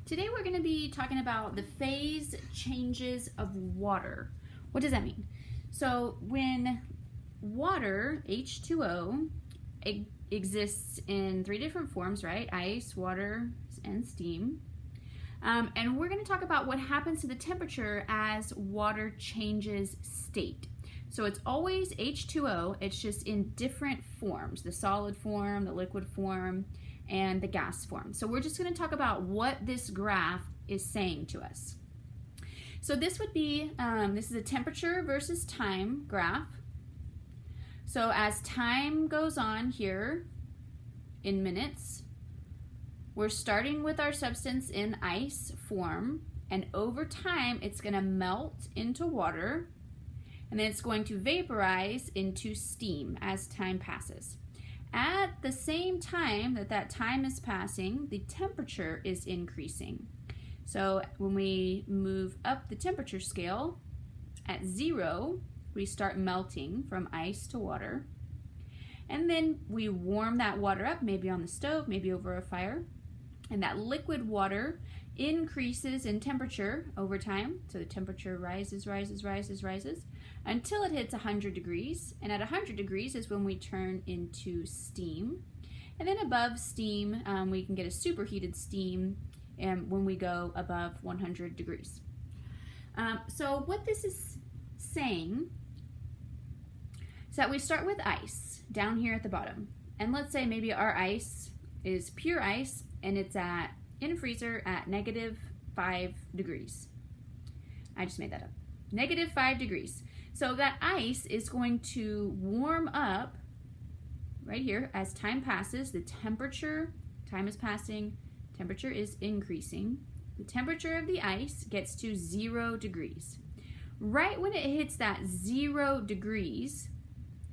Today we're going to be talking about the phase changes of water. What does that mean? So when water, H2O, exists in three different forms, right? Ice, water, and steam. And we're going to talk about what happens to the temperature as water changes state. So it's always H2O, it's just in different forms, the solid form, the liquid form, and the gas form. So we're just going to talk about what this graph is saying to us. So this would be, this is a temperature versus time graph. So as time goes on here in minutes, we're starting with our substance in ice form, and over time it's going to melt into water, and then it's going to vaporize into steam as time passes. At the same time that time is passing, the temperature is increasing. So when we move up the temperature scale, at 0, we start melting from ice to water. And then we warm that water up, maybe on the stove, maybe over a fire. And that liquid water increases in temperature over time. So the temperature rises until it hits 100 degrees. And at 100 degrees is when we turn into steam. And then above steam, we can get a superheated steam when we go above 100 degrees. So what this is saying is that we start with ice down here at the bottom. And let's say maybe our ice is pure ice and it's in a freezer at -5 degrees. I just made that up. -5 degrees. So that ice is going to warm up right here as time passes. The temperature, time is passing, temperature is increasing. The temperature of the ice gets to 0 degrees. Right when it hits that 0 degrees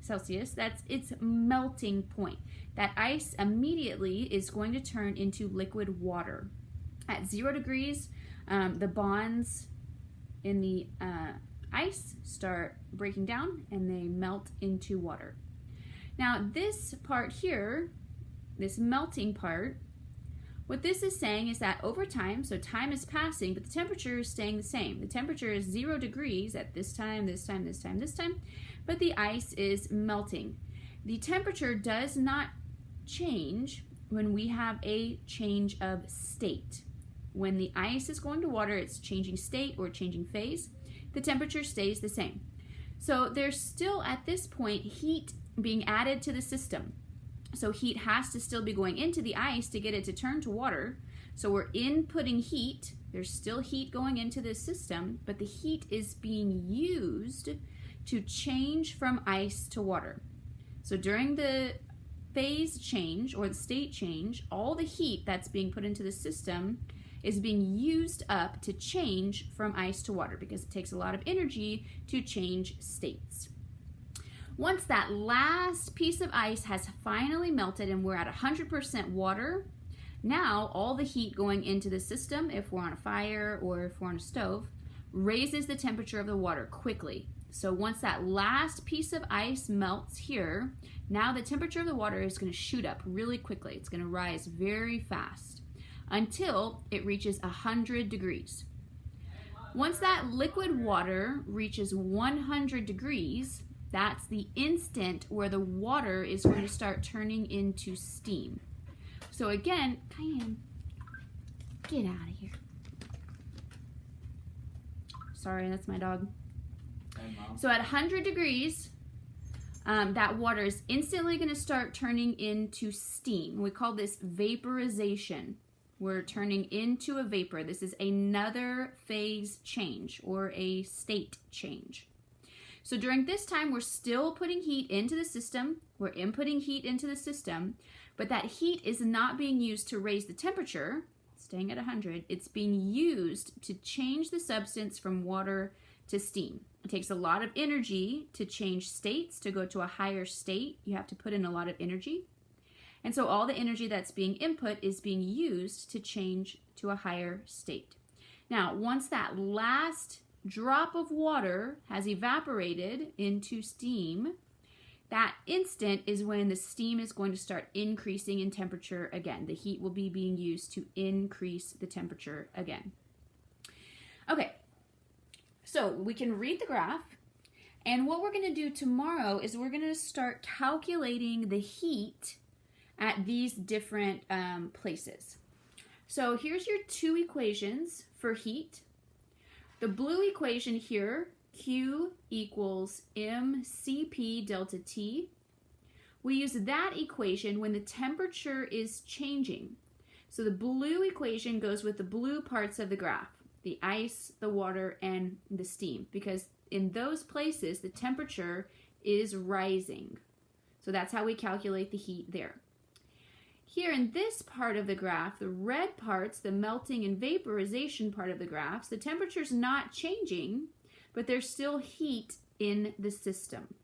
Celsius, that's its melting point. That ice immediately is going to turn into liquid water. At 0 degrees, the bonds in the ice start breaking down and they melt into water. Now this part here, this melting part, what this is saying is that over time, so time is passing, but the temperature is staying the same. The temperature is 0 degrees at this time, but the ice is melting. The temperature does not change when we have a change of state. When the ice is going to water, it's changing state or changing phase. The temperature stays the same. So there's still at this point heat being added to the system. So heat has to still be going into the ice to get it to turn to water. So we're inputting heat. There's still heat going into this system, but the heat is being used to change from ice to water. So during the phase change or the state change, all the heat that's being put into the system is being used up to change from ice to water because it takes a lot of energy to change states. Once that last piece of ice has finally melted and we're at 100% water, now all the heat going into the system, if we're on a fire or if we're on a stove, raises the temperature of the water quickly. So once that last piece of ice melts here, now the temperature of the water is going to shoot up really quickly. It's going to rise very fast until it reaches 100 degrees. Once that liquid water reaches 100 degrees, that's the instant where the water is going to start turning into steam. So again, Cayenne, get out of here. Sorry, that's my dog. So at 100 degrees, that water is instantly going to start turning into steam. We call this vaporization. We're turning into a vapor. This is another phase change or a state change. So during this time, we're still putting heat into the system. We're inputting heat into the system, but that heat is not being used to raise the temperature, staying at 100. It's being used to change the substance from water to steam. It takes a lot of energy to change states. To go to a higher state, you have to put in a lot of energy. And so all the energy that's being input is being used to change to a higher state. Now, once that last drop of water has evaporated into steam, that instant is when the steam is going to start increasing in temperature again. The heat will be being used to increase the temperature again. Okay, so we can read the graph, and what we're going to do tomorrow is we're going to start calculating the heat at these different places. So here's your two equations for heat. The blue equation here, Q equals mCp delta T. We use that equation when the temperature is changing. So the blue equation goes with the blue parts of the graph, the ice, the water, and the steam, because in those places the temperature is rising. So that's how we calculate the heat there. Here in this part of the graph, the red parts, the melting and vaporization part of the graphs, the temperature's not changing, but there's still heat in the system.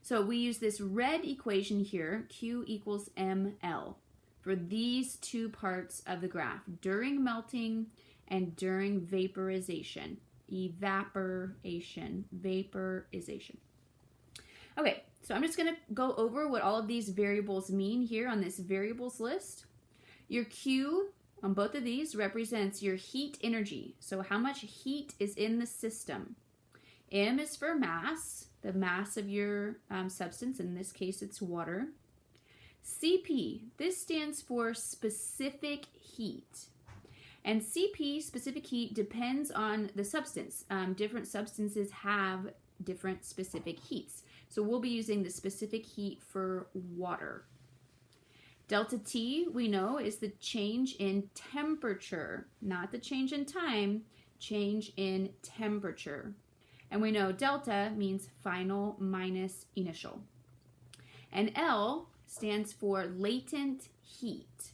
So we use this red equation here, Q equals mL, for these two parts of the graph, during melting and during vaporization. Vaporization. Okay, so I'm just going to go over what all of these variables mean here on this variables list. Your Q on both of these represents your heat energy, so how much heat is in the system. M is for mass, the mass of your substance, in this case it's water. CP, this stands for specific heat. And CP, specific heat, depends on the substance. Different substances have different specific heats. So we'll be using the specific heat for water. Delta T, we know, is the change in temperature, not the change in time, change in temperature. And we know delta means final minus initial. And L stands for latent heat.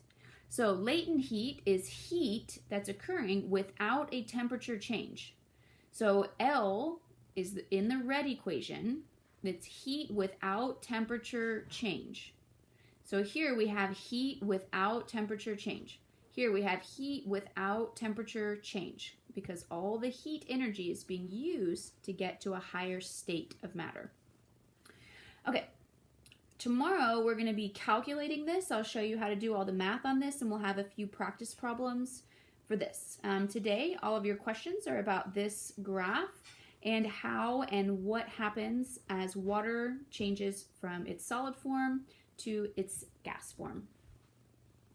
So latent heat is heat that's occurring without a temperature change. So L is in the red equation. It's heat without temperature change. So here we have heat without temperature change. Here we have heat without temperature change because all the heat energy is being used to get to a higher state of matter. Okay, tomorrow we're going to be calculating this. I'll show you how to do all the math on this, and we'll have a few practice problems for this. Today, all of your questions are about this graph and how and what happens as water changes from its solid form to its gas form.